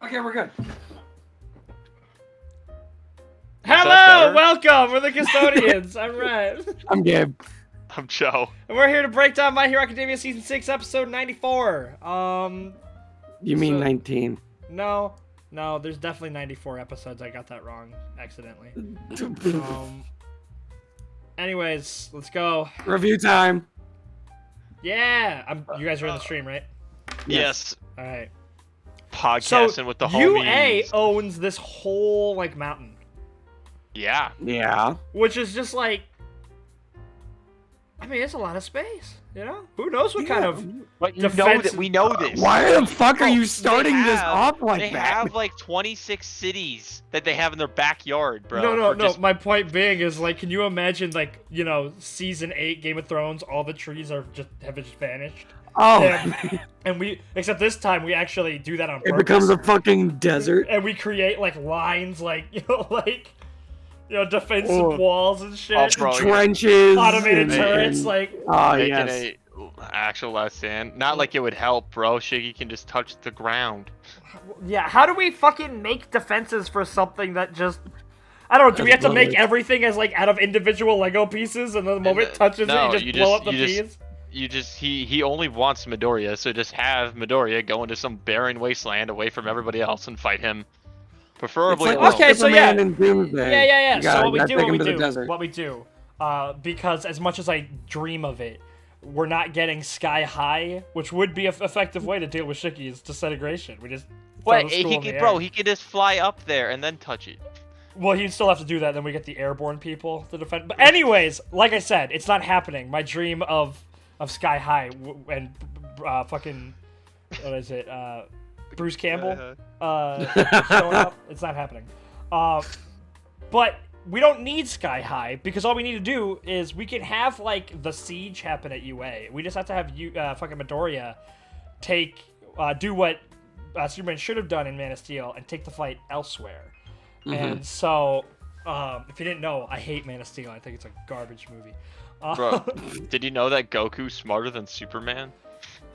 Okay, we're good. Hello, welcome. We're the custodians. I'm Ryan. I'm Gabe. I'm Joe. And we're here to break down My Hero Academia Season 6, Episode 94. You mean 19? No, there's definitely 94 episodes. I got that wrong accidentally. Anyways, let's go. Review time. Yeah, you guys are in the stream, right? Yes. All right. Podcasting with the homies. UA owns this whole mountain. Yeah. Yeah. Which is just I mean, it's a lot of space, you know? Who knows what kind of But you know that we know this. Why the fuck are you starting this off like they that? They have 26 cities that they have in their backyard, bro. No. My point being is can you imagine season 8 Game of Thrones? All the trees have just vanished. Oh. And except this time we actually do that on purpose. It becomes a fucking desert. And we create lines, defensive walls and shit. Oh, bro, trenches. Automated turrets, Oh, making yes. a actual last stand. Not like it would help, bro. Shiggy can just touch the ground. Yeah, how do we fucking make defenses for something that just... I don't know, do we have to make everything as out of individual Lego pieces, and then the moment it touches it, you just blow up the piece? He only wants Midoriya, so just have Midoriya go into some barren wasteland away from everybody else and fight him. Preferably alone. Okay, so yeah. Yeah. So what we do, because as much as I dream of it, we're not getting sky high, which would be an effective way to deal with Shiggy's disintegration. We just he could just fly up there and then touch it. Well, he'd still have to do that, then we get the airborne people to defend. But anyways, like I said, it's not happening. My dream of sky high and fucking what is it? Bruce Campbell showing up. It's not happening. But we don't need sky high because all we need to do is we can have the siege happen at UA. We just have to have fucking Midoriya do what Superman should have done in Man of Steel and take the fight elsewhere. Mm-hmm. And so, if you didn't know, I hate Man of Steel. I think it's a garbage movie. Bro, did you know that Goku's smarter than Superman?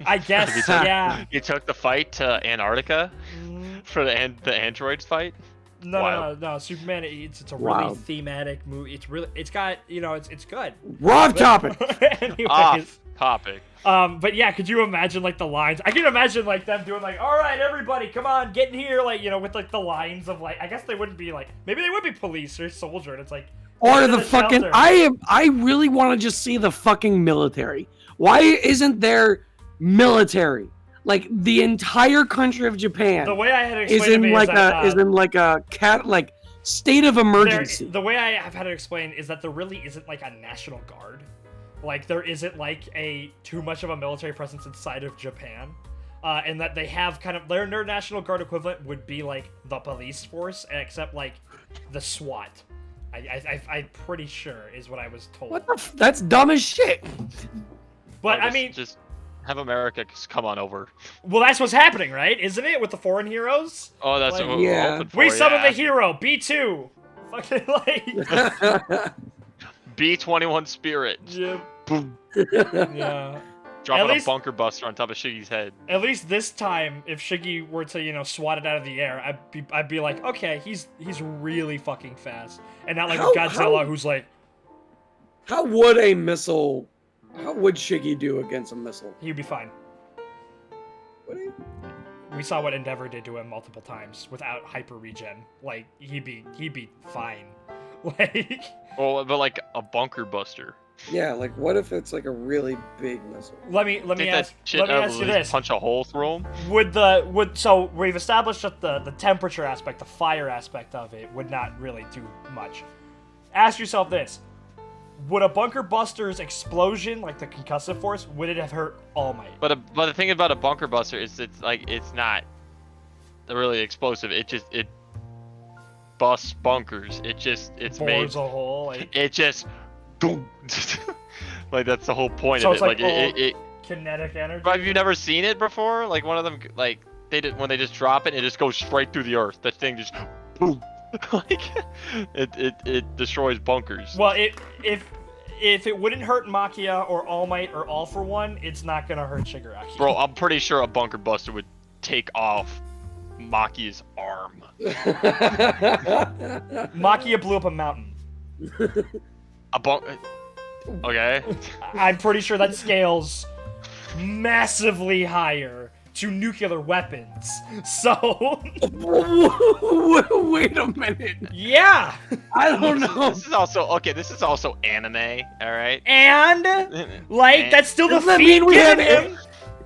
I guess, yeah. He took the fight to Antarctica for the androids fight. No. Superman. It's a really thematic movie. It's got it's good. Wrong topic. Anyways, off topic. But yeah, could you imagine the lines? I can imagine them doing all right, everybody, come on, get in here, with the lines of I guess they wouldn't be maybe they would be police or soldier, and it's or the fucking shelter. I really want to just see the fucking military. Why isn't there military? The entire country of Japan. The way I had it explained is in a state of emergency. The way I have had it explained is that there really isn't a national guard. There isn't a too much of a military presence inside of Japan. And that they have their national guard equivalent would be the police force, except the SWAT. I'm pretty sure is what I was told. What the that's dumb as shit. But I mean, just have America come on over. Well, that's what's happening, right? Isn't it with the foreign heroes? Oh, that's what we're hoping for. We summon the hero, B2. Fucking B21 Spirit. Yeah. Boom. Yeah. Dropping a bunker buster on top of Shiggy's head. At least this time, if Shiggy were to, swat it out of the air, I'd be like, okay, he's really fucking fast, and not Godzilla, who's How would a missile? How would Shiggy do against a missile? He'd be fine. Would he? We saw what Endeavor did to him multiple times without hyper regen. He'd be fine. Well, but a bunker buster. Yeah, what if it's a really big missile? Let me ask you this: punch a hole through him. So we've established that the temperature aspect, the fire aspect of it, would not really do much. Ask yourself this: would a bunker buster's explosion, the concussive force, would it have hurt All Might? But the thing about a bunker buster is it's not really explosive. It busts bunkers. It's bores a hole. It just. Boom. That's the whole point so of it. It kinetic energy. Have you never seen it before? One of them, when they just drop it, it just goes straight through the earth. That thing just boom. It destroys bunkers. Well, if it wouldn't hurt Makia or All Might or All for One, it's not gonna hurt Shigaraki. Bro, I'm pretty sure a bunker buster would take off Makia's arm. Makia blew up a mountain. Okay. I'm pretty sure that scales massively higher to nuclear weapons. So Wait a minute. yeah. I don't know. This is also anime, all right? And like that's still the Doesn't that feat mean we have given him.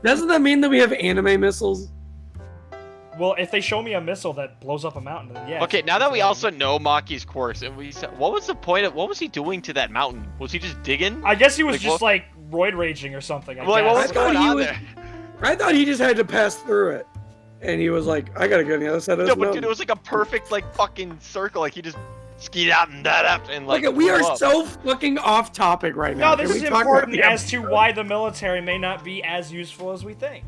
Doesn't that mean that we have anime missiles? Well, if they show me a missile that blows up a mountain, then yeah. Okay, now that we also know Maki's quirks, and we said, what was the point of what was he doing to that mountain? Was he just digging? I guess he was Like, just what- like roid raging or something. Like, what was I going thought he on was- there? I thought he just had to pass through it, and he was like, "I gotta go to the other side of this No, but mountain." dude, it was like a perfect like fucking circle. Like he just skied out and that up and like. Look, we are blew up. so fucking off topic right now. No, this Can is we talk about important the as to episode? why the military may not be as useful as we think.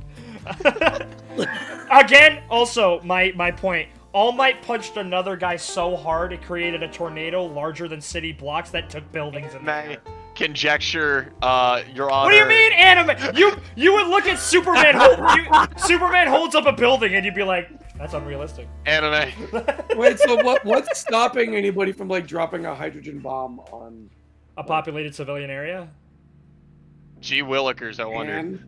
Again, also, my point. All Might punched another guy so hard it created a tornado larger than city blocks that took buildings in the May air. conjecture, Your Honor. What do you mean anime? You would look at Superman. Superman holds up a building and you'd be like, that's unrealistic. Anime. Wait, so what's stopping anybody from like dropping a hydrogen bomb on A populated civilian area? Gee Willikers, I wonder. man?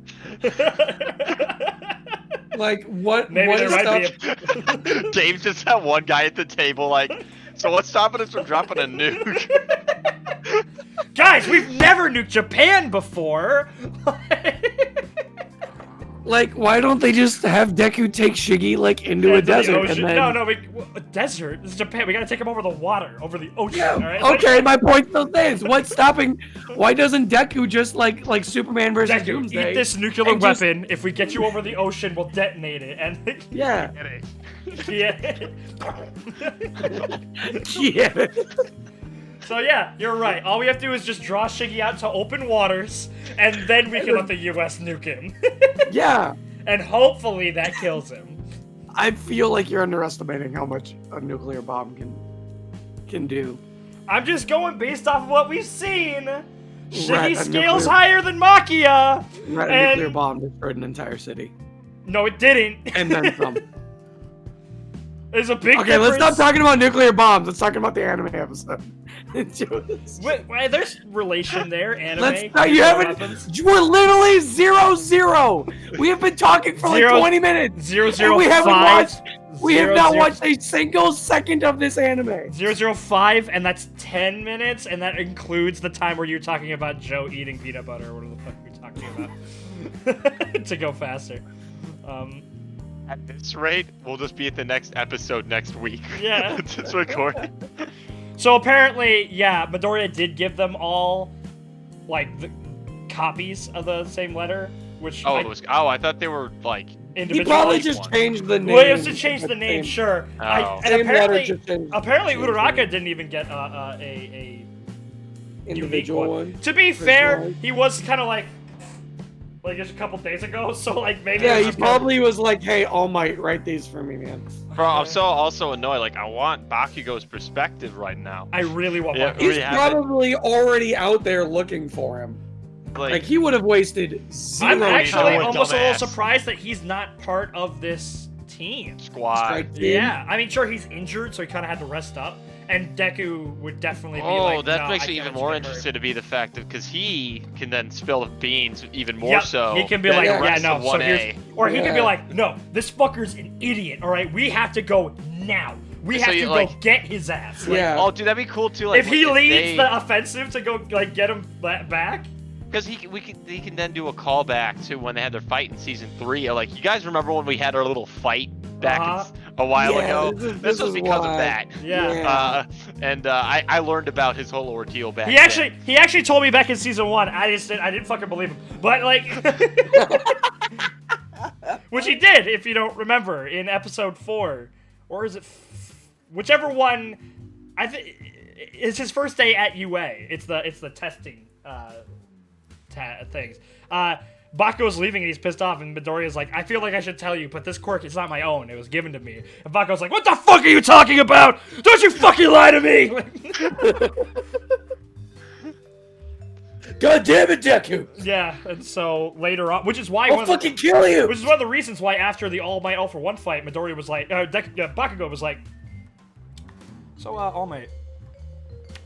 Like what? Maybe what there is might stop- be a... Dave just that one guy at the table like, so what's stopping us from dropping a nuke? Guys, we've never nuked Japan before! Like, why don't they just have Deku take Shiggy like into a Into the desert ocean. and then? No, a desert? This is Japan. We gotta take him over the water, over the ocean, Yeah, alright? okay, my point still stands. What's stopping? Why doesn't Deku just like Superman versus Deku, Doomsday? eat this nuclear and just- weapon. If we get you over the ocean, we'll detonate it. And Yeah. yeah. Yeah. So yeah, you're right. All we have to do is just draw Shiggy out to open waters, and then we can let the U.S. nuke him. Yeah. And hopefully that kills him. I feel like you're underestimating how much a nuclear bomb can do. I'm just going based off of what we've seen. Shiggy Right, a scales nuclear- higher than Makia. Right, a And- nuclear bomb destroyed an entire city. No, it didn't. And then some. There's a big Okay, let's difference. stop talking about nuclear bombs. Let's talk about the anime episode. Wait, there's relation there. Anime. Let's you nuclear haven't. weapons. We're literally 0-0. We have been talking for like 20 minutes. 005. And we haven't watched. We have not 00 watched a single second of this anime. 005, and that's 10 minutes, and that includes the time where you're talking about Joe eating peanut butter, or whatever the fuck you're talking about. To go faster. At this rate, we'll just be at the next episode next week. Yeah. Just record. So apparently, yeah, Midoriya did give them all, like, the copies of the same letter, which I thought they were like He individual. probably just changed the name. Well, it was to change the name, Same- sure. Oh. And Same letter, apparently, just changed- apparently changed Uraraka the didn't even get a individual unique one. To be fair, Personalized. he was kind of like just a couple days ago, so like maybe. Yeah, it was he just probably was like, "Hey, All Might, write these for me, man." Bro, I'm so also annoyed. Like, I want Bakugo's perspective right now. I really want. Yeah, Bakugo. He's We have it. probably already out there looking for him. Like he would have wasted zero. I'm actually Oh, almost a little dumbass. surprised that he's not part of this team. Squad. Strike team. Yeah, I mean, sure, he's injured, so he kind of had to rest up. And Deku would definitely be like, Oh, that "No, makes I me can't even more get hurt." interested to be the fact that because he can then spill the beans even more Yep, so. he can be than like, the yeah, rest no. of So 1A. here's, or he can be Yeah. like, no, this fucker's an idiot. All right, we have to go now. We So have you, to go like- get his ass. Like, Yeah. Oh, dude, that'd be cool too. Like, if he leads they, the offensive to go like get him back. because he can then do a callback to when they had their fight in season 3. Like, you guys remember when we had our little fight back a while Yeah, ago? this was is because of why. that. Yeah. I learned about his whole ordeal back. He actually told me back in season 1. I didn't fucking believe him. But like, which he did, if you don't remember, in episode 4, or is it whichever one? I think it's his first day at UA. It's the testing things. Bakugo's leaving and he's pissed off, and Midoriya's like, I feel like I should tell you, but this quirk is not my own. It was given to me. And Bakugo's like, what the fuck are you talking about? Don't you fucking lie to me! God damn it, Deku! Yeah, and so later on, which is why I'll fucking kill you! which is one of the reasons why after the All Might All for One fight, Midori was like, Bakugo was like, so All Might,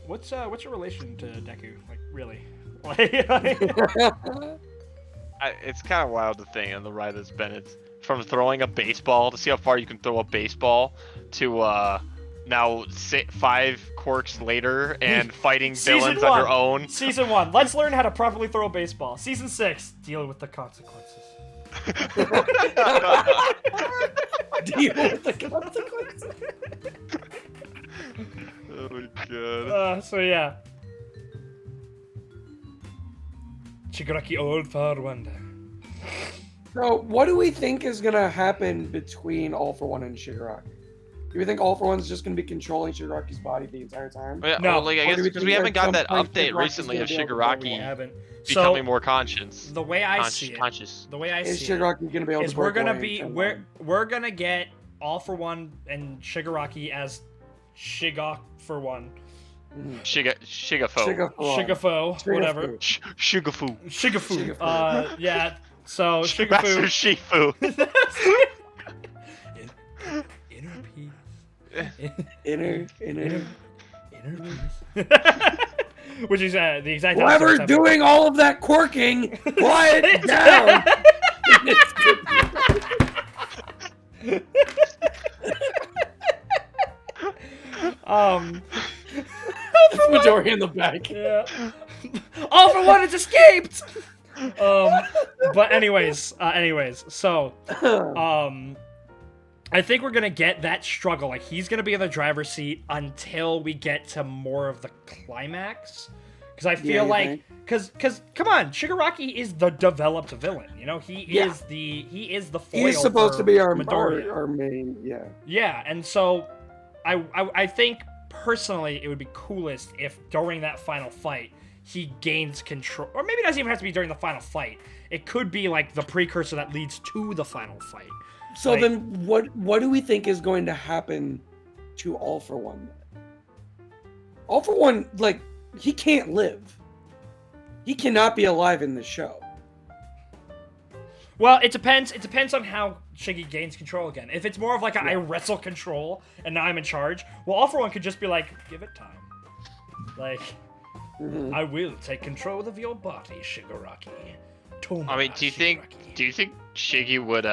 what's your relation to Deku? Like, really? It's kind of wild to think on the ride that's been. It's from throwing a baseball to see how far you can throw a baseball to now 5 quirks later and fighting villains on your own. Season 1, let's learn how to properly throw a baseball. Season 6, deal with the consequences. Deal with the consequences. Oh my god. So yeah. Shigaraki All for One. So, what do we think is gonna happen between All for One and Shigaraki? Do we think All for One's just gonna be controlling Shigaraki's body the entire time? Yeah, No. well, like, I guess because we haven't got that update Shigaraki's recently of gonna be able to Shigaraki Haven't. becoming So more conscious. the way I see it, Conscious. the way I Is see it, Shigaraki gonna be able is to we're break gonna away be and we're gonna get All for One and Shigaraki as Shigak for One. Shigafo. Shigafo, whatever. Shigafu. Shigafu. Yeah. So Master Shigafu. Shifu. Inner peace. Inner. Peace. Which is the exact. Whoever's opposite doing all of that quirking, quiet down. It's Midori in the back. Yeah. All for One has escaped. But anyways, so I think we're gonna get that struggle. Like, he's gonna be in the driver's seat until we get to more of the climax. Because I feel like, because come on, Shigaraki is the developed villain. You know, he is the foil. He's supposed to be our Midoriya. main, yeah. Yeah, and so I think personally it would be coolest if during that final fight he gains control, or maybe it doesn't even have to be during the final fight. It could be like the precursor that leads to the final fight. So like, then, what do we think is going to happen to All for One? All for One, like, he can't live. He cannot be alive in this show. well, it depends. It depends on how Shiggy gains control again. If it's more of like I wrestle control and now I'm in charge, well, All for One could just be like, give it time. Like, I will take control of your body, Shigaraki. I mean, do you think Shiggy would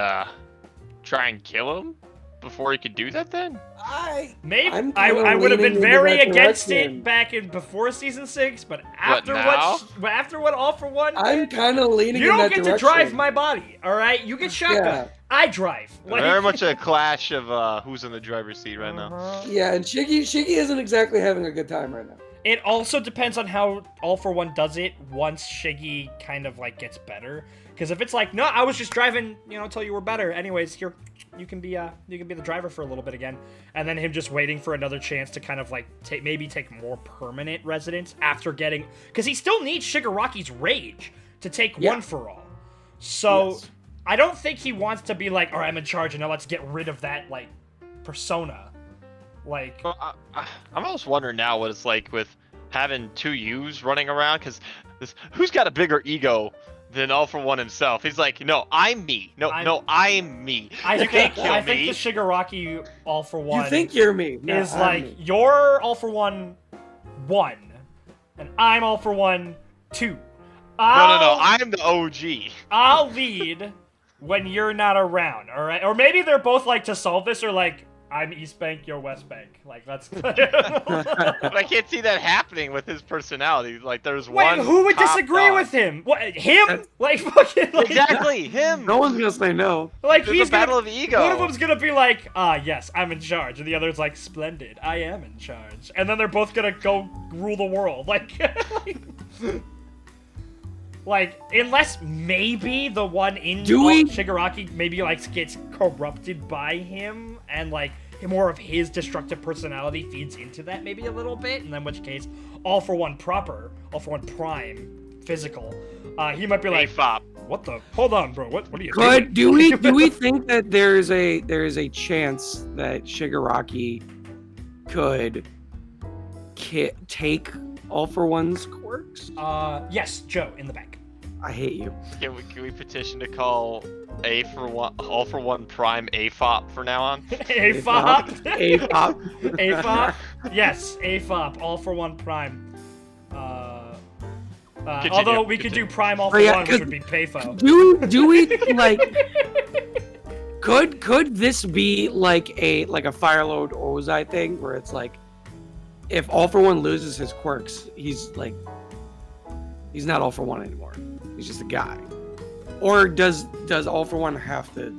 try and kill him before he could do that then? I kinda would have been leaning very in that against direction. it back in before season 6, but after now? what All for One I'm kind of leaning you in don't that get direction. to drive my body, all right? You get shotgun. Yeah. I drive. Like, Very much a clash of who's in the driver's seat right now. Yeah, and Shiggy isn't exactly having a good time right now. It also depends on how All for One does it once Shiggy kind of like gets better. Because if it's like, no, I was just driving, until you were better. Anyways, here you can be the driver for a little bit again, and then him just waiting for another chance to kind of like take more permanent residence after getting, because he still needs Shigaraki's rage to take one for all. So I don't think he wants to be like, all right, I'm in charge, and now let's get rid of that like persona. Like, Well, I'm almost wondering now what it's like with having 2 U's running around, because who's got a bigger ego than All for One himself? He's like, no, I'm me. No, I'm me. I think kill me. the Shigaraki All for One You think you're me? No, is I'm like, me. you're All for One 1, and I'm All for One 2. No, I'm the OG. I'll lead when you're not around, all right? Or maybe they're both like, to solve this, or like, I'm East Bank, you're West Bank. Like, that's... But I can't see that happening with his personality. Like, there's one. Wait, who would top disagree dog. with him? What, him? Like, fucking... Like, Exactly, him. No one's gonna say no. Like, There's he's a battle gonna, of ego. One of them's gonna be like, yes, I'm in charge. And the other's like, splendid, I am in charge. And then they're both gonna go rule the world. Like, unless maybe the one in Shigaraki maybe, like, gets corrupted by him, and, like, more of his destructive personality feeds into that maybe a little bit, and in which case, All for One proper, All for One prime, physical, he might be like, AFOP. what the? Hold on, bro. What are you doing? But do we think that there is a chance that Shigaraki could take All for One's quirks? Yes, Joe, in the back. I hate you. Can we petition to call All for One Prime AFOP for now on? AFOP? AFOP. AFOP? Yes, AFOP, All for One Prime. Continue, Although we could do Prime All for yeah, One, which would be Payfo. Do we like? Could this be like a Firelord Ozai thing where it's like, if All for One loses his quirks, he's not All for One anymore. He's just a guy. Or does All for One have to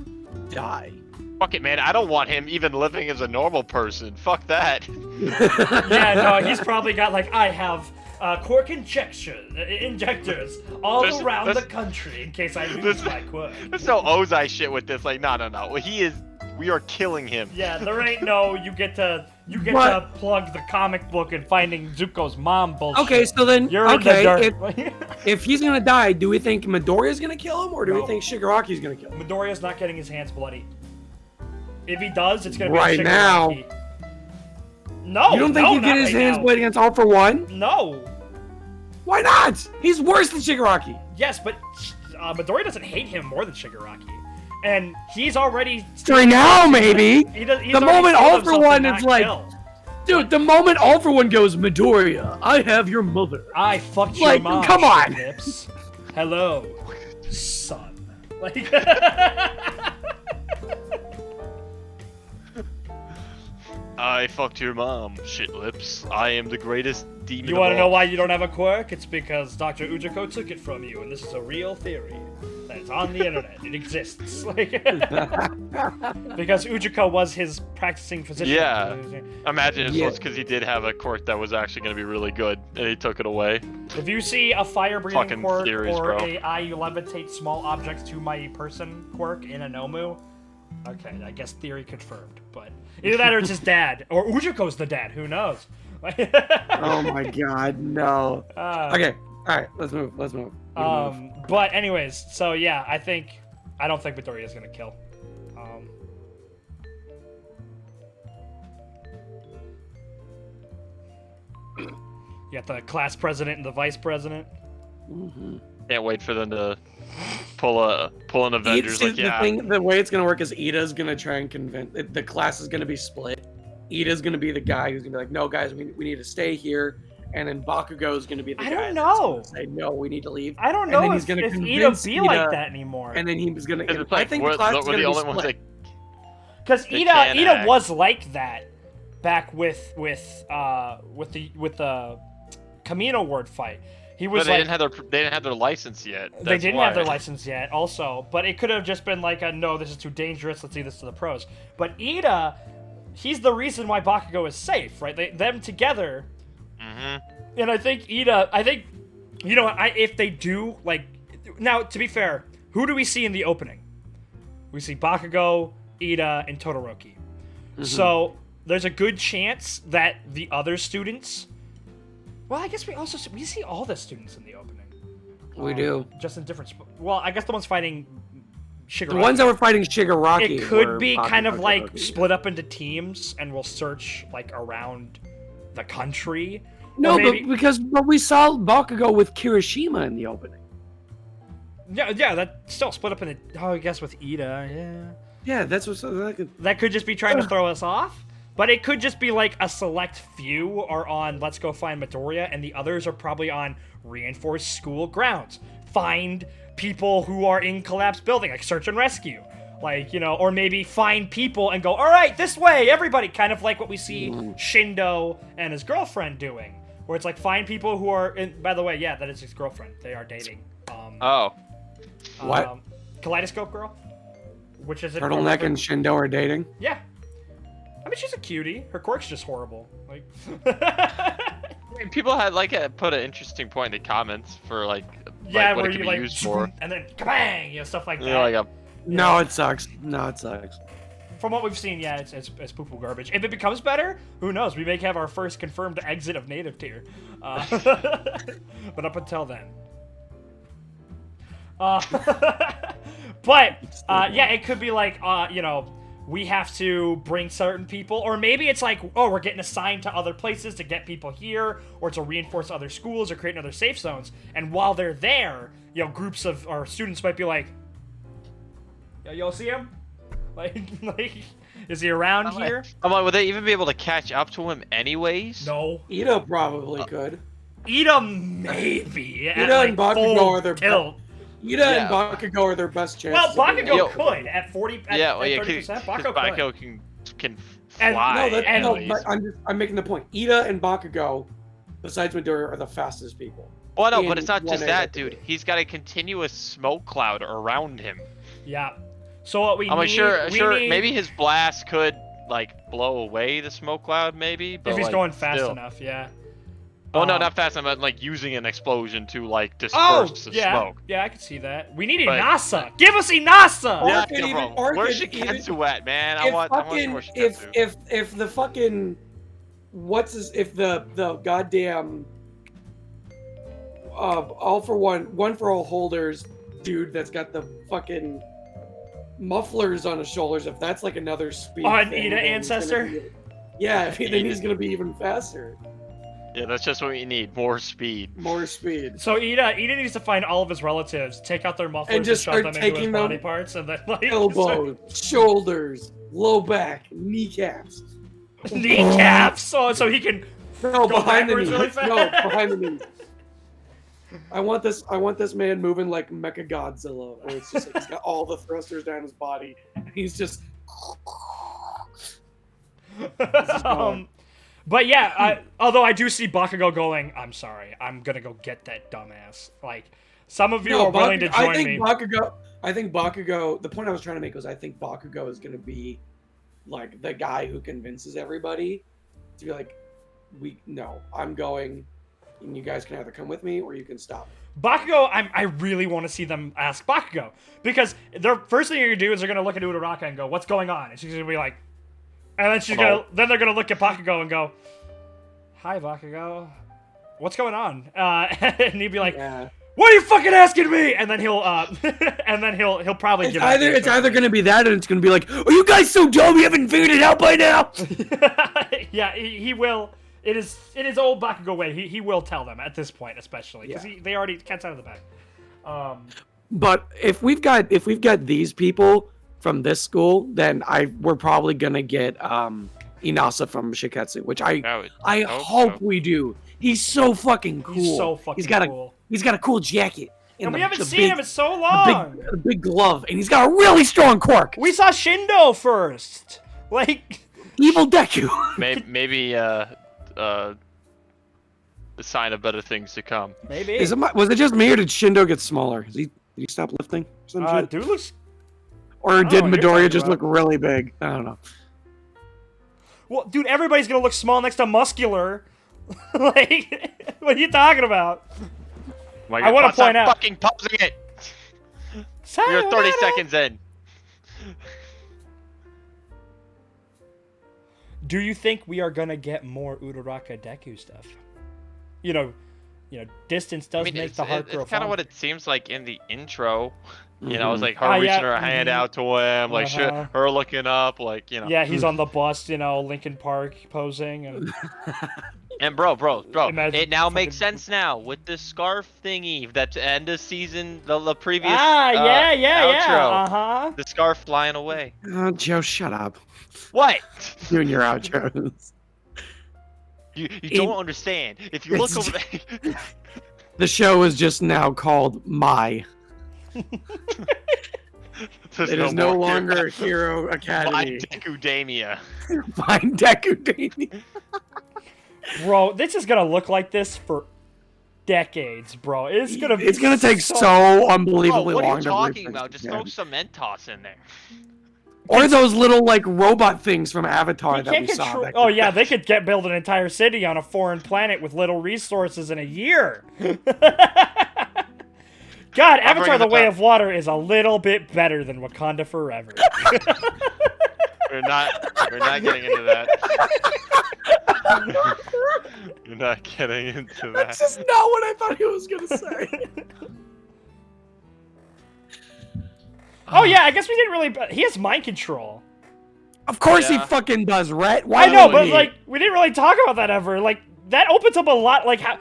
die? Fuck it, man. I don't want him even living as a normal person. Fuck that. Yeah, no, he's probably got like, I have quirk injectors all around the country in case I lose my quirk. There's no Ozai shit with this. Like, no. We are killing him. Yeah, there ain't no you get to plug the comic book and finding Zuko's mom bullshit. Okay, so then You're in the dirt. if he's gonna die, do we think Midoriya's gonna kill him, or do we think Shigaraki's gonna kill him? Midoriya's not getting his hands bloody. If he does, it's gonna be right Shigaraki. now. No, you don't think he'd get his hands bloody against All for One? No. Why not? He's worse than Shigaraki. Yes, but Midoriya doesn't hate him more than Shigaraki. And he's already... Right now, maybe. He's the moment All for One is is like... Dude, the moment All for One goes, Midoriya, I have your mother. I fucked your like, mom. Come on. Lips. Hello, son. Like... I fucked your mom, shit lips. I am the greatest demon. You want to know why you don't have a quirk? It's because Dr. Ujiko took it from you, and this is a real theory. That's on the internet. It exists. Like, because Ujiko was his practicing physician. Yeah. Imagine Yeah. it's because he did have a quirk that was actually going to be really good, and he took it away. If you see a fire-breathing Fucking quirk theories, or bro. a I levitate small objects to my person quirk in a Nomu, okay, I guess theory confirmed. But either that or it's his dad. Or Ujiko's the dad. Who knows? Oh my god, no. Okay, alright, let's move. But anyways, so yeah, I don't think Midoriya is gonna kill. You got the class president and the vice president. Mm-hmm. Can't wait for them to pull an Avengers. Like, yeah. The way it's gonna work is Ida's gonna try and convince the class is gonna be split. Ida's gonna be the guy who's gonna be like, no guys, we need to stay here. And then Bakugo is gonna be the guy. I don't that's know. gonna say, no, we need to leave. I don't know and then if, he's gonna if Ida convince be Ida, like that anymore. And then he's gonna. It's I like, think we're the class is the gonna only be ones split. Because They can Ida act. was like that back with the Camino Ward fight. He was But they like didn't have their license yet. they didn't have their license yet, also. But it could have just been like, no, this is too dangerous. Let's leave this to the pros. But Ida, he's the reason why Bakugo is safe, right? Them together. Mm-hmm. And I think Ida, if they do, like, now, to be fair, who do we see in the opening? We see Bakugo, Ida, and Todoroki. Mm-hmm. So, there's a good chance that the other students, well, I guess we see all the students in the opening. We do. Just in different, well, I guess the ones fighting Shigaraki. The ones that were fighting Shigaraki. It could were be Bakugo, kind of like Todoroki. split up into teams, and we'll search, like, around the country. No, maybe, but we saw Bakugo with Kirishima in the opening. Yeah, that still split up into. Oh, I guess with Ida, yeah. Yeah, that's what. That could just be trying to throw us off, but it could just be like a select few are on let's go find Midoriya, and the others are probably on reinforced school grounds. Find people who are in collapsed building, like search and rescue. Like, or maybe find people and go, all right, this way, everybody. Kind of like what we see Shindo and his girlfriend doing. Where it's like, find people who are, by the way, yeah, that is his girlfriend. They are dating. What? Kaleidoscope Girl? Which is Turtleneck and Shindo are dating? Yeah. I mean, she's a cutie. Her quirk's just horrible. Like, I mean, people had put an interesting point in the comments for what where it could you be used for. and then kabang, stuff like that. Yeah, No, it sucks. From what we've seen, yeah, it's poo-poo garbage. If it becomes better, who knows? We may have our first confirmed exit of native tier. But up until then. But, yeah, it could be like, we have to bring certain people, or maybe it's like, oh, we're getting assigned to other places to get people here, or to reinforce other schools or create other safe zones. And while they're there, groups of our students might be like, y'all see him? Like, is he around here? I'm like, would they even be able to catch up to him anyways? No. Ito probably could. Ida maybe. Ida and Bakugo are their tilt. Ida and Bakugo are their best chances. Well, Bakugo could at 40. At 30%. Bakugo can fly. But I'm making the point. Ida and Bakugo, besides Midoriya, are the fastest people. Well, no, but it's not just that, dude. He's got a continuous smoke cloud around him. Yeah. So what we need... I'm sure. Maybe his blast could like blow away the smoke cloud, maybe. But if he's like, going fast still. enough, yeah. Oh no, not fast enough. Like using an explosion to like disperse the smoke. Yeah, I can see that. We need Inasa. Give us Inasa. Yeah, where's Shiketsu at, man? I want more Shiketsu. If the fucking if the goddamn all for one for all holders dude that's got the fucking mufflers on his shoulders, if that's like another speed an thing, Ida ancestor. Then he's gonna be even faster. Yeah, that's just what we need. More speed. More speed. So Ida needs to find all of his relatives, take out their mufflers, and just shove them into his body parts, and then like elbows, shoulders, low back, kneecaps. Kneecaps. So he can go behind the backwards knees. really fast. No, behind the knees. I want this man moving like Mecha Godzilla, where it's just like he's got all the thrusters down his body. And he's just. But yeah, although I do see Bakugo going, I'm sorry, I'm gonna go get that dumbass. Like, some of you are willing to join me. I think Bakugo, the point I was trying to make was I think Bakugo is gonna be, like, the guy who convinces everybody to be like, I'm going, and you guys can either come with me or you can stop. Bakugo, I really want to see them ask Bakugo. Because the first thing you're gonna do is they're gonna look at Uraraka and go, what's going on? And she's gonna be like, and then then they're gonna look at Bakugo and go, "Hi, Bakugo, what's going on?" And he'd be like, "What are you fucking asking me?" And then he'll probably give. It's either gonna be that, or it's gonna be like, "Are you guys so dumb? You haven't figured it out by now?" Yeah, he will. It is old Bakugo way. He will tell them at this point, especially because they already cat's out of the bag. But if we've got these people from this school, then we're probably gonna get Inasa from Shiketsu, which I hope we do. He's so fucking cool. He's so fucking cool. He's got a cool jacket. And we haven't seen him in so long. A big glove, and he's got a really strong quirk. We saw Shindo first, like evil Deku. Maybe the sign of better things to come. Maybe. Was it just me, or did Shindo get smaller? Did he stop lifting? Dude looks. Or did Midoriya just look really big? I don't know. Well, dude, everybody's gonna look small next to Muscular. Like, what are you talking about? I want to point out. Fucking pausing it. You're 30 seconds in. Do you think we are gonna get more Uraraka Deku stuff? You know, distance does make the heart grow. It's kind of what it seems like in the intro. You know, it's like her reaching her hand out to him, like her looking up, like, you know. Yeah, he's on the bus, Linkin Park posing. And bro, it now makes sense now with the scarf thingy that end of season, the previous outro. The scarf flying away. Oh, Joe, shut up. What? Doing your outros. You don't understand. If you look over there. The show is just now called My. It is no longer Hero Academy. Find Dekudamia. Find Dekudamia. Bro, this is gonna look like this for decades, bro. It's gonna take so unbelievably long. What are you talking about? Just throw some Mentos in there. Or those little like robot things from Avatar that we saw. Oh yeah, they could build an entire city on a foreign planet with little resources in a year. God, Avatar: The Way of Water is a little bit better than Wakanda Forever. We're not getting into that. You're not getting into that. That's just not what I thought he was gonna say. Oh yeah, I guess we didn't really. He has mind control. Of course he Yeah. fucking does, Rhett. Why I know, wouldn't but he? like we didn't really talk about that ever. Like that opens up a lot. Like how.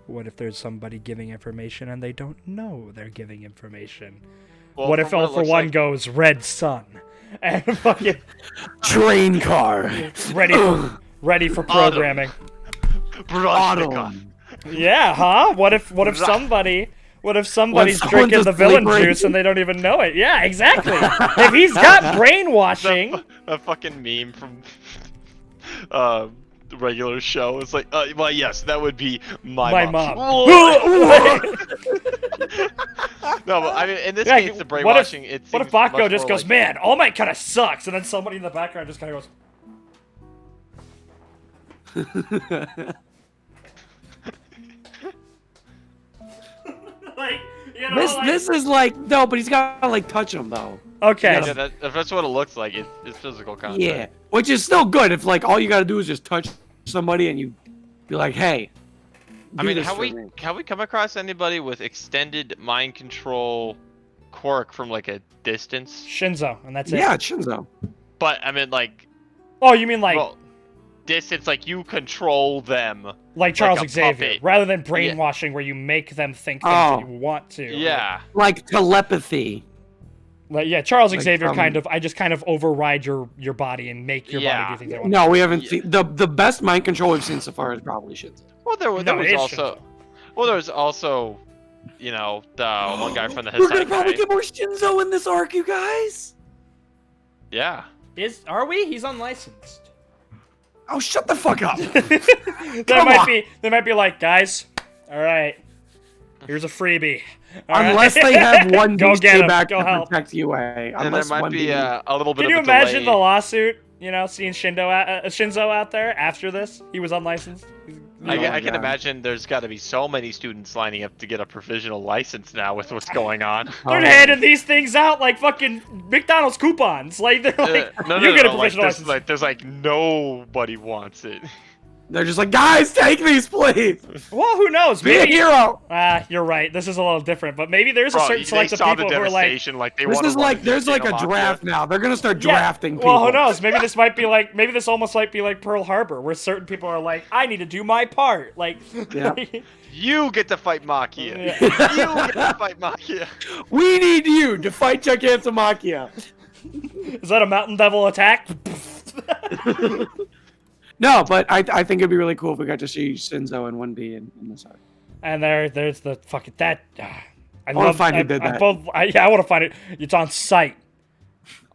What if there's somebody giving information and they don't know they're giving information? Well, What if from all it for looks one like- goes red sun, and fucking Train car. ready for programming? Autumn. Yeah, huh? What if somebody's someone's drinking the just villain sleeping. juice and they don't even know it? Yeah, exactly. If he's got brainwashing, A fucking meme from the regular show. It's like, well, yes, that would be my mom. No, but I mean, in this Yeah, case, the brainwashing. what if Bakugo just goes, man, All Might kind of sucks, and then somebody in the background just kind of goes. Like, you know, This is like no, but he's gotta like touch him though. okay. Yeah, if that's what it looks like, it's physical contact. Yeah, which is still good if like all you gotta do is just touch somebody and you be like, hey. I do mean, this have for we me. come across anybody with extended mind control quirk from like a distance? Shinzo, and that's it. Yeah, Shinzo. But I mean, like, Oh, you mean like well, distance, like you control them. Charles like a Xavier, puppet. rather than brainwashing where you make them think things Oh. that you want to. Yeah. Like telepathy. Like, yeah, Charles Like Xavier from- I just kind of override your body and make your body do things I want. No, we haven't seen the best mind control we've seen so far is probably Shinzo. Well, there No, was it is also, you know, the one guy from the We're gonna Hisai probably guy. get more Shinzo in this arc, you guys. Yeah. Are we? He's unlicensed. Oh, shut the fuck up. They Come might on. be like, guys, all right, here's a freebie. All right. Unless they have one Go DJ get him. back Go to help. protect UA. And there Unless might one be DJ a little bit Can of you a imagine delay. the lawsuit? You know, seeing Shinzo out there after this, he was unlicensed. I Oh my can God. imagine there's got to be so many students lining up to get a provisional license now with what's going on. They're Oh. handing these things out like fucking McDonald's coupons. Like they're like, you get a provisional license. There's like nobody wants it. They're just like, guys, take these, please. Well, who knows? Be a Maybe. hero. You're right. This is a little different, but maybe there's a Bro, certain they select of saw the people who are like, devastation, like they This want is to like, there's like a draft now. They're gonna start drafting people. Well, who knows? Maybe this might be like, maybe this almost might be like Pearl Harbor, where certain people are like, I need to do my part. Like, Yeah. You get to fight Makia. Yeah. You get to fight Makia. We need you to fight Gigantomachia. is that a Mountain Devil attack? No, but I think it'd be really cool if we got to see Shinzo and 1B in this arc. And there's the fucking that. I wanna love. find who did that. I want to find it. It's on site.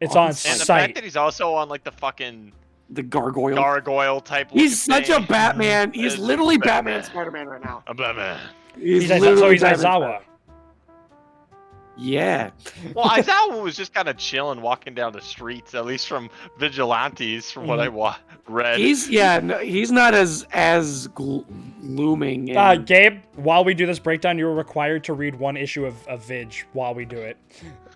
It's on And the fact site. that he's also on like the fucking The gargoyle. gargoyle type. He's looking such a thing. Batman. He's It's literally Batman. Batman Spider-Man right now. A Batman. He's literally Batman Aizawa. Spider- Yeah. Well, Aizawa was just kind of chilling, walking down the streets, at least from Vigilantes, from what I read. He's he's not as looming. And, Gabe, while we do this breakdown, you're required to read one issue of Vig while we do it.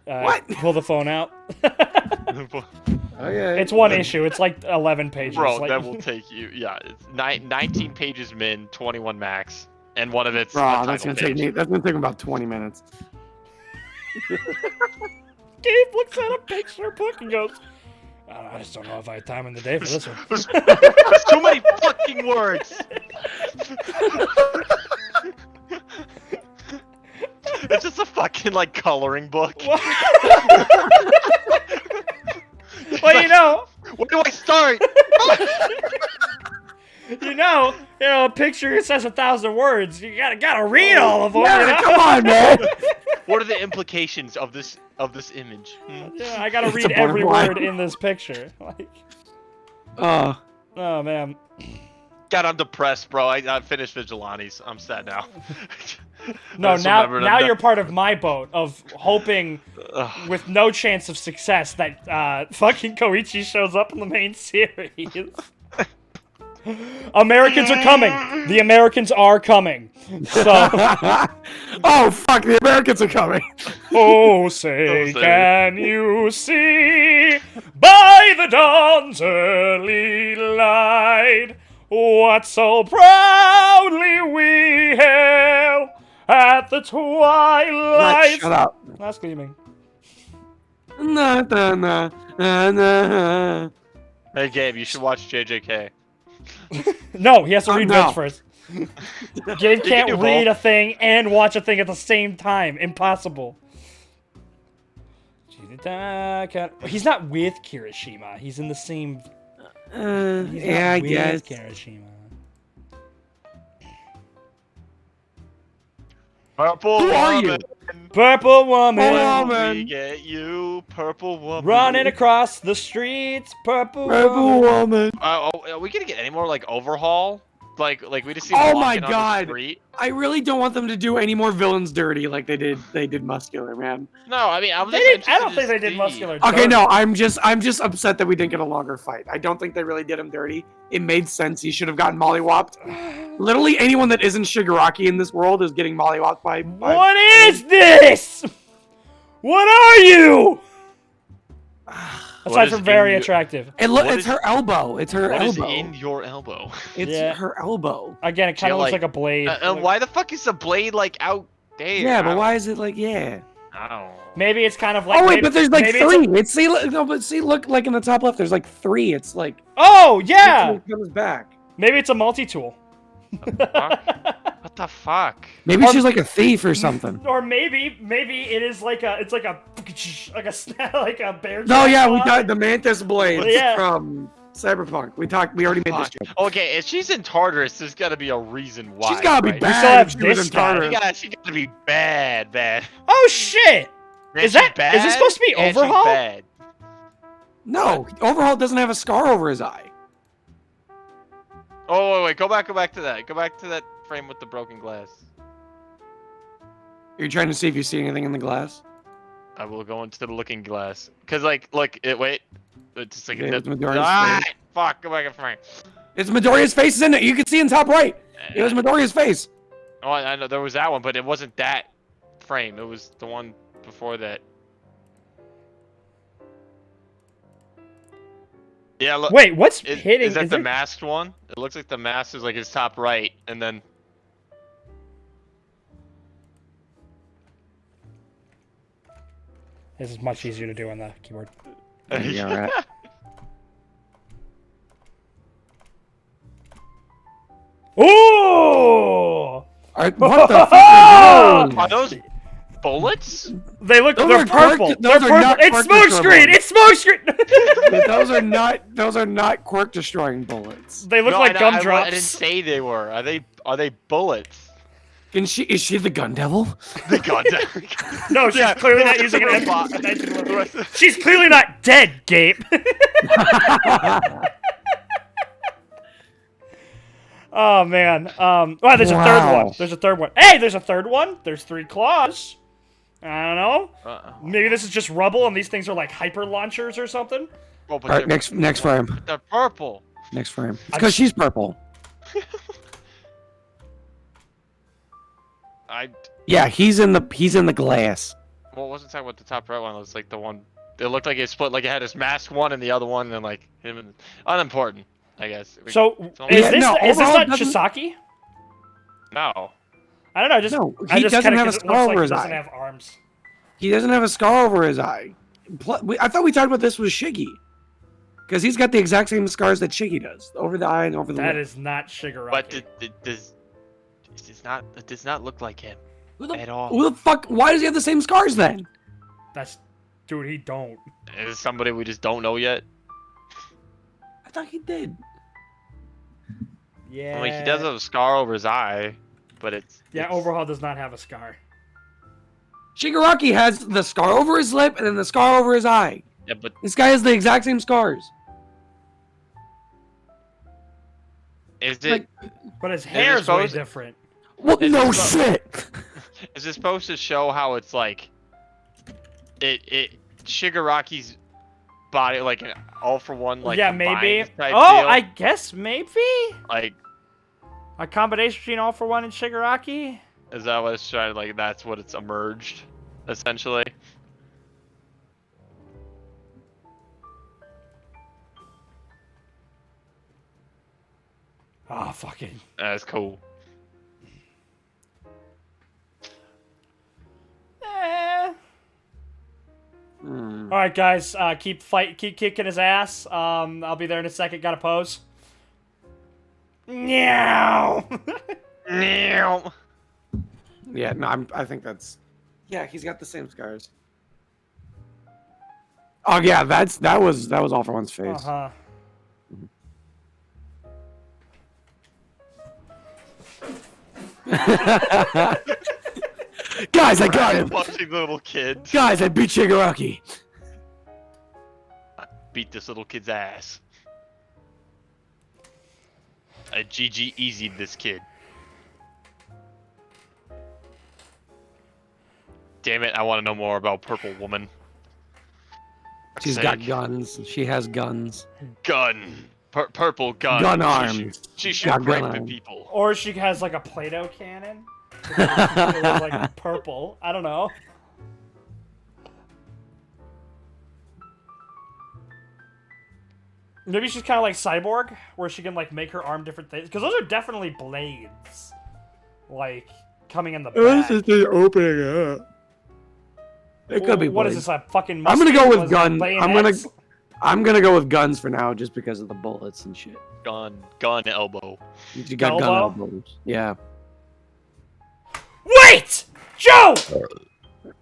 What? Pull the phone out. okay. It's one issue. It's like 11 pages. Bro, like, that will take you. Yeah, it's 19 pages min, 21 max, and one of it's. Bro, a that's title gonna take page. me. That's gonna take about 20 minutes. Gabe looks at a picture book and goes, I just don't know if I have time in the day for this one. There's too many fucking words. It's just a fucking like coloring book. Well, you know, Where do I start? a picture says 1,000 words. You gotta read all of them. Yeah, you know? come on, man. What are the implications of this image? Yeah, I gotta It's read a every butterfly. word in this picture. Like, Uh, oh man. God, I'm depressed, bro. I finished Vigilantes. I'm sad now. No, I just remembered now I'm you're part of my boat of hoping, Ugh. with no chance of success, that fucking Koichi shows up in the main series. Americans are coming. The Americans are coming. So, oh fuck, the Americans are coming. oh say, Oh, say. can you see by the dawn's early light what so proudly we hail at the Let, twilight's shut up. last gleaming. Na, na, na, na, na. Hey Gabe, you should watch JJK. No, he has to read no. Vince first. Gabe do can't both. read a thing and watch a thing at the same time. Impossible. He's not with Kirishima. He's in the same. He's Yeah, not I with guess. Kirishima. Purple Who are you? woman. Purple woman. Oh, We man. get you, purple woman. Running across the streets, purple Purple woman. woman. Are we gonna get any more like overhaul? Like we just see Oh him my walking on the God. street? I really don't want them to do any more villains dirty like they did Muscular, man. No, I mean I was They just didn't, I interested don't to think they did see. Muscular. Okay, dirty. no, I'm just upset that we didn't get a longer fight. I don't think they really did him dirty. It made sense. He should have gotten mollywopped. Literally anyone that isn't Shigaraki in this world is getting mollywopped by What is this? What are you? Aside is from very in you- attractive. And look, What it's is- her elbow. It's her What is elbow. in your elbow? It's Yeah. her elbow. Again, it kind Yeah, of looks like- like a blade. And why the fuck is the blade like out there? Yeah, but why is it like yeah? I don't. Maybe it's kind of like. Oh wait, maybe- but there's like maybe it's a- three. It's see, no, but see, look, like in the top left, there's like three. It's like Oh yeah. it comes back. Maybe it's a multi-tool. What the fuck? Maybe Or- she's like a thief or something. Or maybe it is like a it's like a like a bear. No, yeah, we claw. got the Mantis blades Yeah. from Cyberpunk. We already made this Fuck. joke. Okay, if she's in Tartarus, there's gotta be a reason why. She's gotta be right? We still bad. have if she was this in guy. Tartarus. She gotta be bad. Oh shit! Man, Is she's that- is this supposed to be and she's Overhaul? bad. No, Overhaul doesn't have a scar over his eye. Oh wait, go back to that. Go back to that frame with the broken glass. You're trying to see if you see anything in the glass. I will go into the looking glass. Cause like, look, wait. It's just like Okay, it's Midoriya's ah, face. fuck, go back in frame. It's Midoriya's face is in it. You can see in top right. It was Midoriya's face. Oh, I know there was that one, but it wasn't that frame. It was the one before that. Yeah, look. Wait, what's Is, hitting? is that the it- masked one? It looks like the mask is like his top right, and then This is much easier to do on the keyboard. Yeah, all right. Ooh! What the fuck are are those? those bullets? They look. Those They're are quirk- purple. those They're are purple. not It's quirk smoke screen. destroyable. It's smoke screen. Those are not quirk destroying bullets. They look No, like I didn't gumdrops. say they were. Are they bullets? Is she the gun devil? The gun. No, she's Yeah, clearly the not rest using of an the robot- engine the weapon. rest of- She's clearly not dead, Gabe. Oh man. Wow, there's a third Wow. one. There's a third one. Hey, there's a third one. There's 3 claws. I don't know. Maybe this is just rubble, and these things are like hyper launchers or something. Oh, but All right, they're- next frame. but they're purple. Next frame. It's because she's purple. Yeah, he's in the glass. Well, it wasn't talking about the top right one. It was like the one. It looked like it split. Like it had his mask one and the other one, and then like him. And, unimportant, I guess. So only- is Yeah, this no, is this overall not doesn't- Chisaki? No. I don't know. Just No, I he just doesn't kinda, have a 'cause it scar looks over like his he doesn't eye. have arms. He doesn't have a scar over his eye. I thought we talked about this with Shiggy. Because he's got the exact same scars that Shiggy does. Over the eye and over the That lip. is not Shigaraki. But it does not look like him at all. Who the fuck? Why does he have the same scars then? That's dude. He don't. Is it somebody we just don't know yet? I thought he did. Yeah. I mean, he does have a scar over his eye, but Yeah, it's- Overhaul does not have a scar. Shigaraki has the scar over his lip and then the scar over his eye. Yeah, but This guy has the exact same scars. is it Like- But his it hair is way supposed- different. What? Is No it shit. is it supposed to show how it's like it Shigaraki's body like an all for one like yeah, maybe. combined type Oh, deal? I guess maybe like a combination between All for One and Shigaraki. is that what it's trying like that's what it's emerged essentially. Oh, fucking. That's cool. Eh. Hmm. All right, guys. Keep kicking his ass. I'll be there in a second. Got to pose. Meow. Meow. Yeah, no, I think that's. Yeah, he's got the same scars. Oh yeah, that was All for One's face. Uh-huh. Guys, I got him. Punching the little kid. Guys, I beat Shigaraki. I beat this little kid's ass. I GG easied this kid. Damn it, I want to know more about Purple Woman. She's got guns. She has guns. Gun. Purple gun. Gun arms. She Got shoot gun pregnant arms. people. Or she has like a Play-Doh cannon. It was like purple. I don't know. Maybe she's kind of like Cyborg, where she can like make her arm different things. Because those are definitely blades, like coming in the back. This is just opening up. It could be. What is blades. this? A fucking? I'm gonna go Mustang? with gun. Bayonets? I'm gonna go with guns for now, just because of the bullets and shit. Gun elbow. You got gun Elbow? elbows. Yeah. Wait, Joe.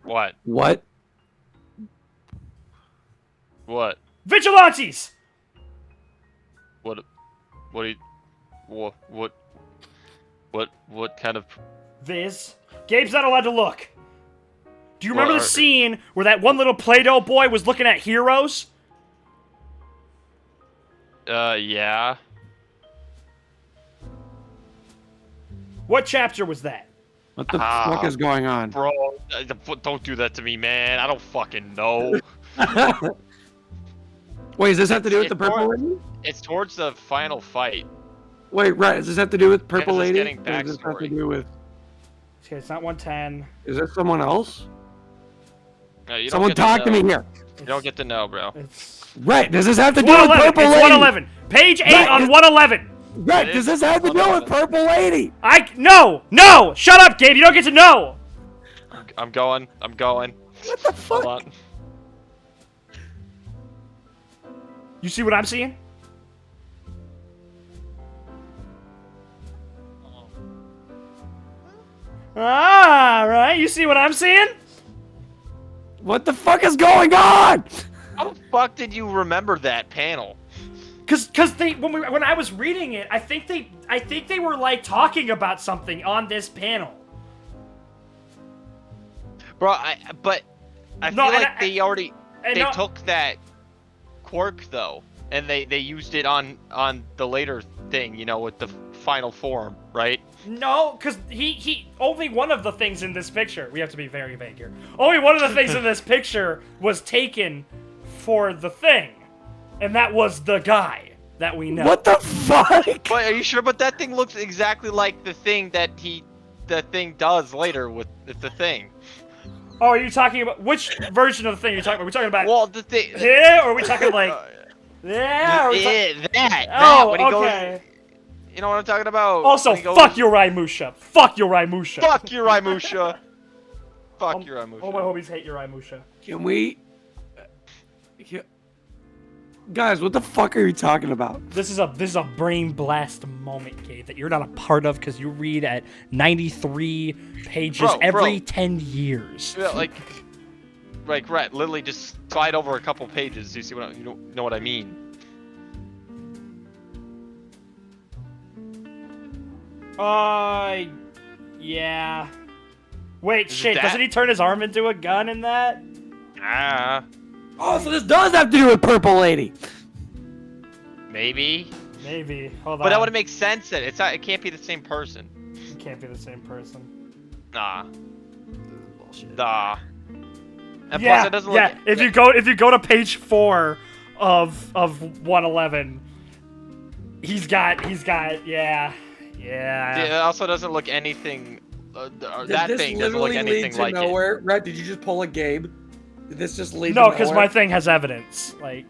What? What? What? Vigilantes. What? What? Are you, what kind of? Viz. Gabe's not allowed to look. Do you remember What the are- scene where that one little Play-Doh boy was looking at heroes? Yeah. What chapter was that? What the fuck is going on? Bro, don't do that to me, man. I don't fucking know. Wait, does this have to do with the It's purple more- lady? It's towards the final fight. Wait, right. Does this have to do with purple it's lady? getting Or does this have to backstory. do with? Okay, it's not 110. Is this someone else? No, you don't Someone get to talk to know. me here. You don't get to know, bro. It's Right. Does this have to do with 111. purple It's lady? 111. Page 8 Right, on it's- 111. Right. It Does is this have to do with 111. purple lady? No! Shut up, Gabe. You don't get to know. I'm going. What the fuck? Hold on. You see what I'm seeing? Ah, right. You see what I'm seeing? What the fuck is going on? How the fuck did you remember that panel? Cause they when I was reading it, I think they were like talking about something on this panel. Bro, but I No, feel and like they no- took that quirk though, and they used it on the later thing, you know, with the final form, right? No, because he only one of the things in this picture. We have to be very vague here. Only one of the things in this picture was taken for the thing, and that was the guy that we know. What the fuck? But are you sure? But that thing looks exactly like the thing that the thing does later with the thing. Oh, are you talking about which version of the thing are you talking about? Are we talking about Well, the thing. here, or are we talking like yeah? Or are we Yeah, that. oh, when he okay. goes, you know what I'm talking about? Also, When he goes, fuck Uri Musha. Fuck Uri Musha. Fuck your Musha. Fuck your Musha. All my homies hate Uri Musha. Can we? Guys, what the fuck are you talking about? This is a brain blast moment, Gabe, that you're not a part of because you read at 93 pages Bro, every bro. 10 years. Yeah, like, right, literally just slide over a couple pages. You see what you know what I mean? Yeah. Wait, Is it shit, that? doesn't he turn his arm into a gun in that? Ah, Oh, so this does have to do with purple lady. maybe. Maybe. Hold on. But that would make sense. That it's not. It can't be the same person. It can't be the same person. Nah. Bullshit. Nah. And Yeah, plus, it doesn't yeah. look. If you go to page 4 of 111, he's got yeah. It also doesn't look anything. That Did thing this doesn't look literally anything lead to like it. nowhere? Red, did you just pull a Gabe? Did this just lead No, to because nowhere? my thing has evidence. Like.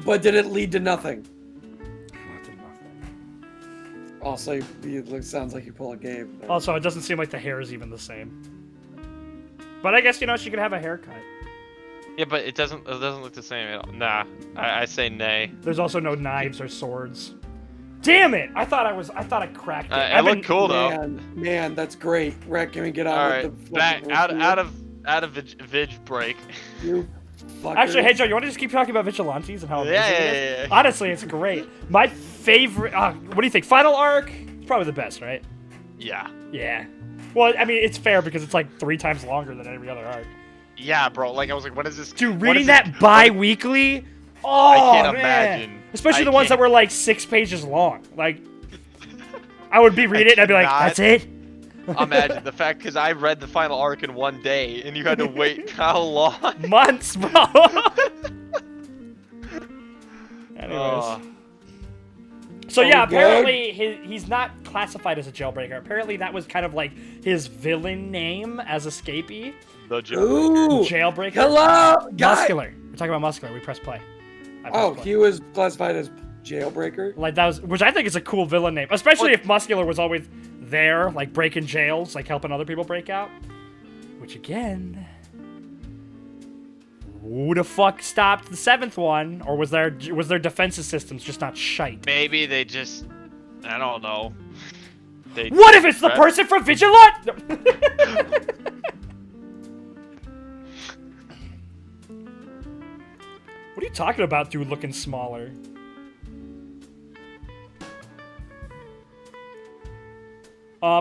But did it lead to nothing? Also, it sounds like you pull a Gabe. Also, it doesn't seem like the hair is even the same. But I guess, she could have a haircut. Yeah, but it doesn't look the same at all. Nah, I say nay. There's also no knives or swords. Damn it! I thought I cracked it. It looked cool though. Man, that's great. Rhett, can we get on All with right, the back fucking out of Vig break. You fuckers. Actually, hey Joe, you want to just keep talking about Vigilantes and how amazing it is? Yeah. Honestly, it's great. My favorite. What do you think? Final arc? It's probably the best, right? Yeah. Yeah. Well, I mean, it's fair because it's like 3 times longer than every other arc. Yeah, bro. Like I was like, what is this? Dude, reading that bi-weekly. Oh, I can't man. imagine. Especially the ones that were like 6 pages long. Like, I would be reading it and I'd be like, that's it? Imagine the fact, because I read the final arc in 1 day, and you had to wait how long? Months, bro. Anyways. So yeah, apparently he's not classified as a jailbreaker. Apparently that was kind of like his villain name as escapee. The jailbreaker. Jailbreaker. Hello, guys. Muscular. We're talking about Muscular. We press play. Oh, he was classified as jailbreaker. Like that was, which I think is a cool villain name, especially if Muscular was always there, like breaking jails, like helping other people break out. Which again, who the fuck stopped the 7th one, or was their defensive systems just not shite? Maybe they just, I don't know. What if it's the person from Vigilant? What are you talking about, dude? Looking smaller.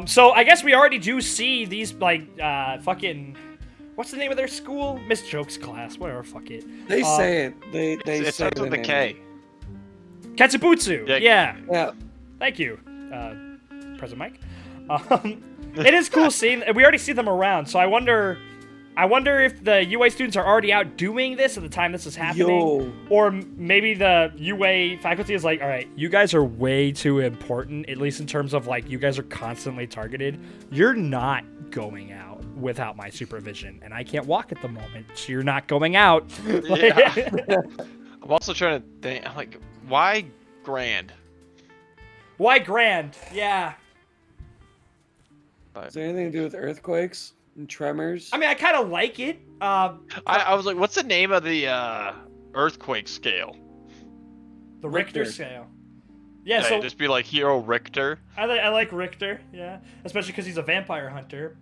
So I guess we already do see these, like, fucking... What's the name of their school? Miss Joke's class. Whatever, fuck it. They say it. They It say starts with a K. Katsubutsu. Yeah. Yeah. Thank you, President Mike. It is cool seeing... We already see them around, so I wonder if the UA students are already out doing this at the time this is happening. Yo. Or maybe the UA faculty is like, all right, you guys are way too important, at least in terms of, like, you guys are constantly targeted. You're not going out without my supervision, and I can't walk at the moment, so you're not going out. Yeah. I'm also trying to think, like, why Grand? Why Grand? Yeah. Is there anything to do with earthquakes and tremors? I mean, I kind of like it. I was like, what's the name of the earthquake scale? The Richter Richter. scale. Yeah, Yeah, so just be like Hero Richter. I like Richter, yeah. Especially because he's a vampire hunter.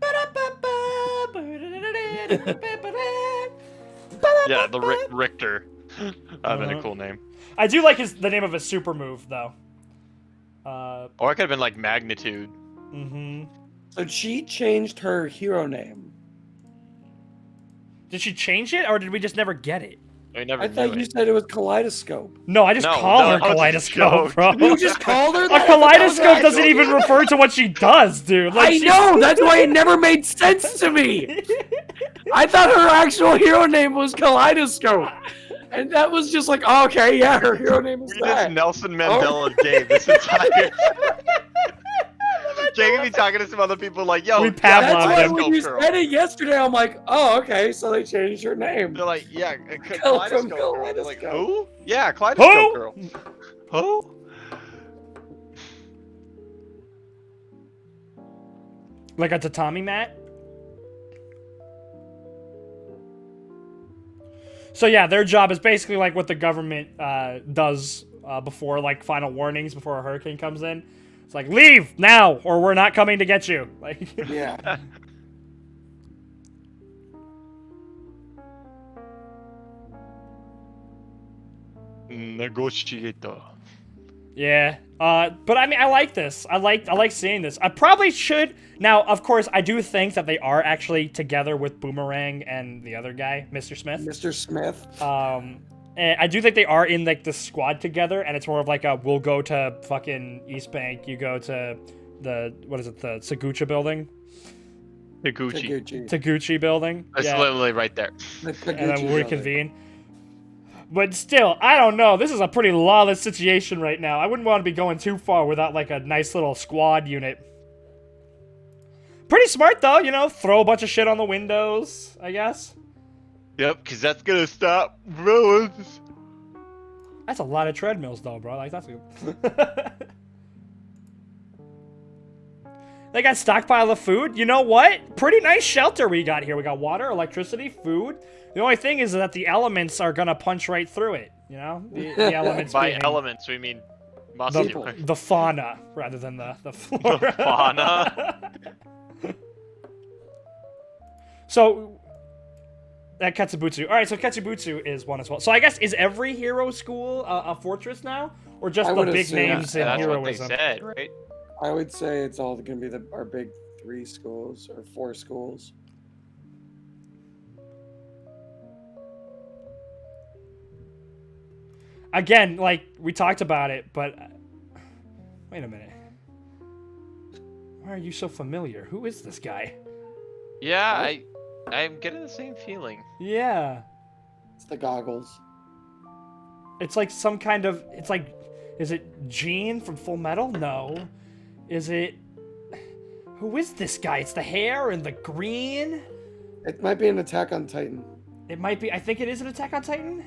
Yeah, the Richter. That'd been a cool name. I do like the name of his super move, though. Or it could have been like Magnitude. Mm-hmm. So she changed her hero name. Did she change it, or did we just never get it? We never I knew thought you it. said it was Kaleidoscope. No, I just call her that was a Kaleidoscope, joke. bro. You just called her A that? kaleidoscope doesn't even refer to what she does, dude. Like, I know! That's why it never made sense to me! I thought her actual hero name was Kaleidoscope. And that was just like, oh, okay, yeah, her hero name is We that. just Nelson Mandela game this entire. Jay could be talking to some other people like, yo, We That's Pavloved why him. when you Girl. said it yesterday, I'm like, oh, okay, so they changed her name. They're like, yeah, Go from Kaleidoscope Girl. I'm like, Kaleidoscope. who? Yeah, Kaleidoscope Who? Girl. Who? Like a tatami mat? So yeah, their job is basically like what the government does before, like, final warnings before a hurricane comes in. It's like, leave now, or we're not coming to get you. Like, Yeah. Negotiator. yeah. But I mean, I like this. I like seeing this. I probably should. Now, of course, I do think that they are actually together with Boomerang and the other guy, Mr. Smith. Mr. Smith. And I do think they are in, like, the squad together, and it's more of like a, we'll go to fucking East Bank, you go to the, what is it, the Sagucha building? Taguchi. Taguchi building. It's literally right there. And then we reconvene. But still, I don't know. This is a pretty lawless situation right now. I wouldn't want to be going too far without, like, a nice little squad unit. Pretty smart, though, you know? Throw a bunch of shit on the windows, I guess. Yep, because that's going to stop villains. That's a lot of treadmills, though, bro. Like, that's good. They got stockpile of food. You know what? Pretty nice shelter we got here. We got water, electricity, food. The only thing is that the elements are gonna punch right through it. You know, the elements. By being elements, we mean muscular. the fauna rather than the flora. The fauna. So that Katsubutsu. All right, so Katsubutsu is one as well. So I guess is every hero school a fortress now, or just I the would big assume names in That's heroism? what they said, right? I would say it's all going to be our big 3 schools or 4 schools. Again, like we talked about it, but wait a minute. Why are you so familiar? Who is this guy? Yeah, I'm getting the same feeling. Yeah. It's the goggles. It's like some kind of. It's like. Is it Gene from Full Metal? No. Is it. Who is this guy? It's the hair and the green. It might be an Attack on Titan. It might be. I think it is an Attack on Titan.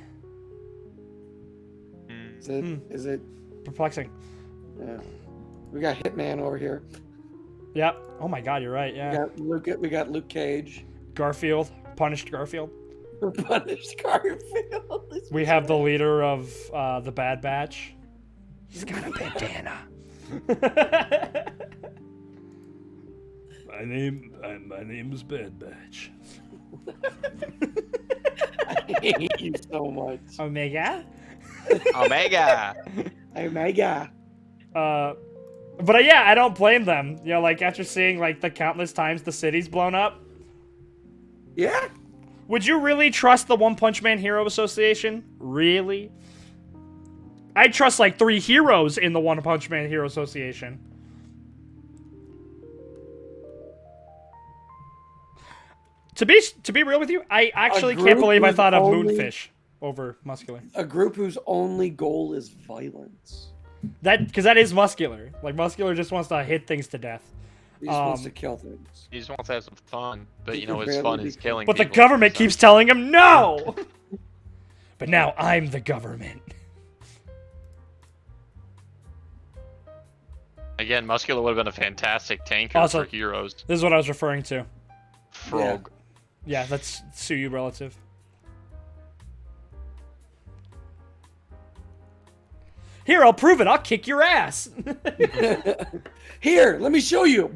Is it? Is it? Perplexing. Yeah. We got Hitman over here. Yep. Oh my God, you're right. We Yeah. got Luke. We got Luke Cage. Garfield. Punished Garfield. Punished Garfield. We have the leader of the Bad Batch. He's got a bandana. My name is Bad Batch. I hate you so much. Omega. Omega. Omega. But yeah, I don't blame them. You know, like after seeing like the countless times the city's blown up. Yeah. Would you really trust the One Punch Man Hero Association? Really? I trust like 3 heroes in the One Punch Man Hero Association. To be real with you, I actually can't believe I thought of Moonfish over Muscular. A group whose only goal is violence. Because that is Muscular. Like Muscular just wants to hit things to death. He just wants to kill things. He just wants to have some fun, but He you know can his barely fun be is killing But the people, government so- keeps telling him no. But now I'm the government. Again, Muscular would have been a fantastic tanker Also- for heroes. This is what I was referring to. Frog. Yeah, that's Suyu relative. Here, I'll prove it. I'll kick your ass. Here, let me show you.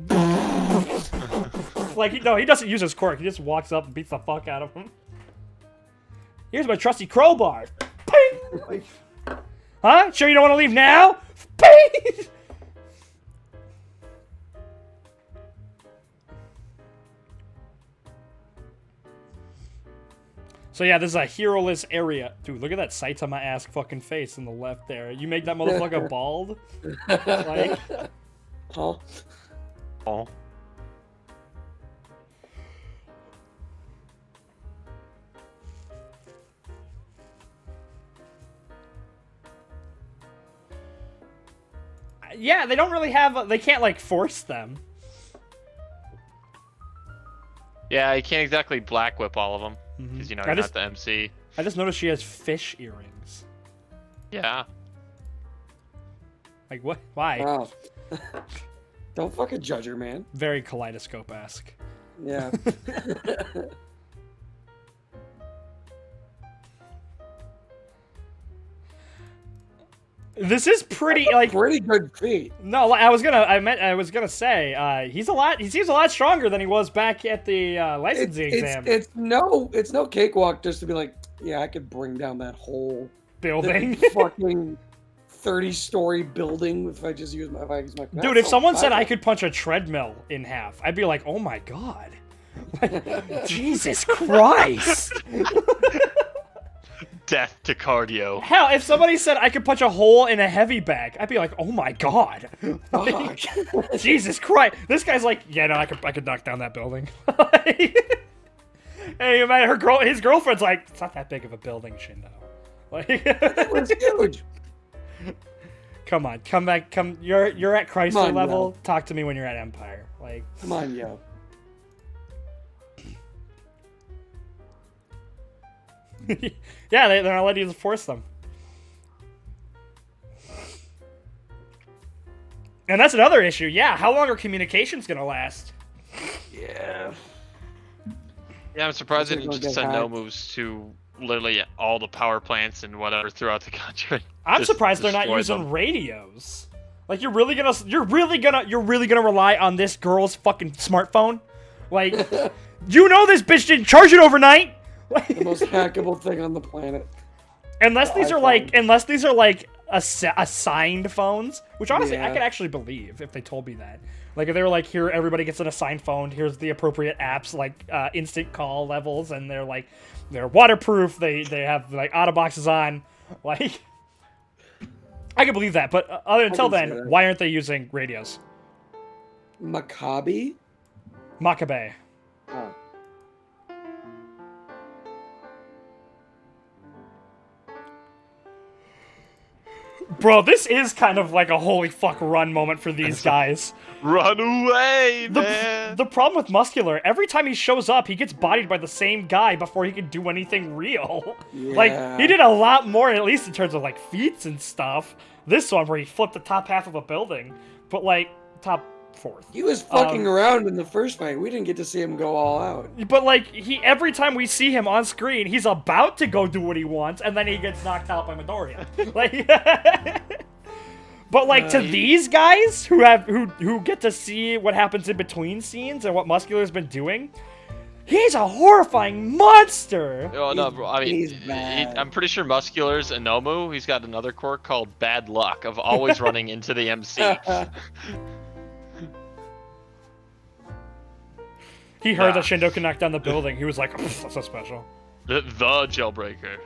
Like, no, he doesn't use his quirk. He just walks up and beats the fuck out of him. Here's my trusty crowbar. Ping! Huh? Sure you don't want to leave now? Ping! So yeah, this is a hero-less area. Dude, look at that Saitama-ass fucking face in the left there. You make that motherfucker bald? Like... Huh? Oh. Yeah, they don't really have... They can't, like, force them. Yeah, you can't exactly black whip all of them because you know you're just- not the MC. I just noticed she has fish earrings. Yeah. Like, what? Why? Wow. Don't fucking judge her, man. Very kaleidoscope-esque. Yeah. This is pretty, like... Pretty good feat. No, I was gonna say, he seems a lot stronger than he was back at the licensing exam. It's no cakewalk just to be like, yeah, I could bring down that whole Building. fucking 30-story building if I just use my Dude, if someone said I could punch a treadmill in half, I'd be like, oh my god. Jesus Christ. Death to cardio. Hell, if somebody said I could punch a hole in a heavy bag, I'd be like, oh my god. Fuck. Jesus Christ. This guy's like, yeah, no, I could knock down that building. Hey, man, his girlfriend's like, it's not that big of a building, Shindo. Like, It was huge. come on, come back, you're at Chrysler on, level. yo. Talk to me when you're at Empire. Like, Come on, yo. yeah, they're not letting you force them. And that's another issue. Yeah, how long are communications gonna last? Yeah. Yeah, I'm surprised they They're didn't gonna just get send no hacked. moves to literally all the power plants and whatever throughout the country. I'm Just surprised they're not destroy using them. radios. Like you're really gonna rely on this girl's fucking smartphone? Like, you know this bitch didn't charge it overnight. The most hackable thing on the planet. Unless The these are iPhone. like assigned phones, which honestly I Yeah. could actually believe if they told me that. Like if they were like, here everybody gets an assigned phone, here's the appropriate apps like instant call levels, and they're waterproof, they have like auto boxes on, like I can believe that. But until can see then, that. why aren't they using radios? Maccabi? Makabe. Oh. Bro, this is kind of like a holy fuck run moment for these guys. Run away, man! The problem with Muscular, every time he shows up, he gets bodied by the same guy before he can do anything real. Like, Yeah. he did a lot more, at least in terms of, like, feats and stuff. This one, where he flipped the top half of a building, but, like, top fourth. He was fucking around in the first fight. We didn't get to see him go all out. But, like, every time we see him on screen, he's about to go do what he wants, and then he gets knocked out by Midoriya. Like... But like to these guys who get to see what happens in between scenes and what Muscular's been doing, he's a horrifying monster. Oh no, bro. I mean, He's bad. I'm pretty sure Muscular's Inomu. He's got another quirk called Bad Luck of always running into the MC. He heard Nah. that Shindo could knock down the building. He was like, that's so special. The jailbreaker.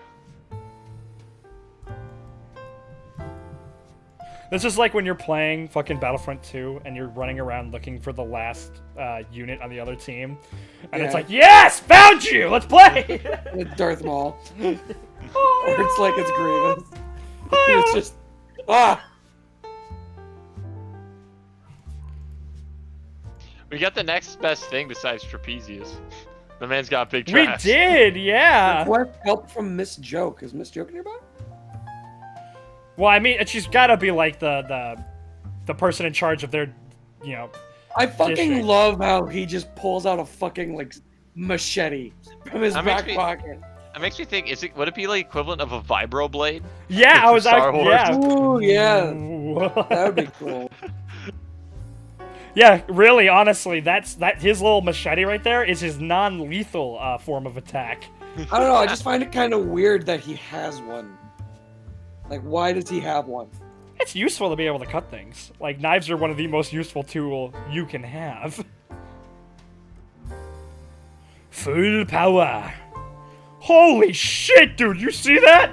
This is like when you're playing fucking Battlefront 2 and you're running around looking for the last unit on the other team. And it's Yeah. like, yes, found you, let's play! With Darth Maul. Or it's like it's Grievous. It's just We got the next best thing besides Trapezius. The man's got big We trash. did, yeah. Request help from Miss Joke. Is Miss Joke nearby? Well, I mean, she's gotta be like the person in charge of their, you know. I fucking District. love how he just pulls out a fucking like machete from his That makes back me- pocket. That makes me think, would it be like equivalent of a vibroblade? Yeah, I was Star out. Wars. Yeah. Ooh, yeah. Ooh. That would be cool. Yeah, really, honestly, his little machete right there is his non-lethal form of attack. I don't know. I just find it kind of weird that he has one. Like, why does he have one? It's useful to be able to cut things. Like, knives are one of the most useful tool you can have. Full power. Holy shit, dude, you see that?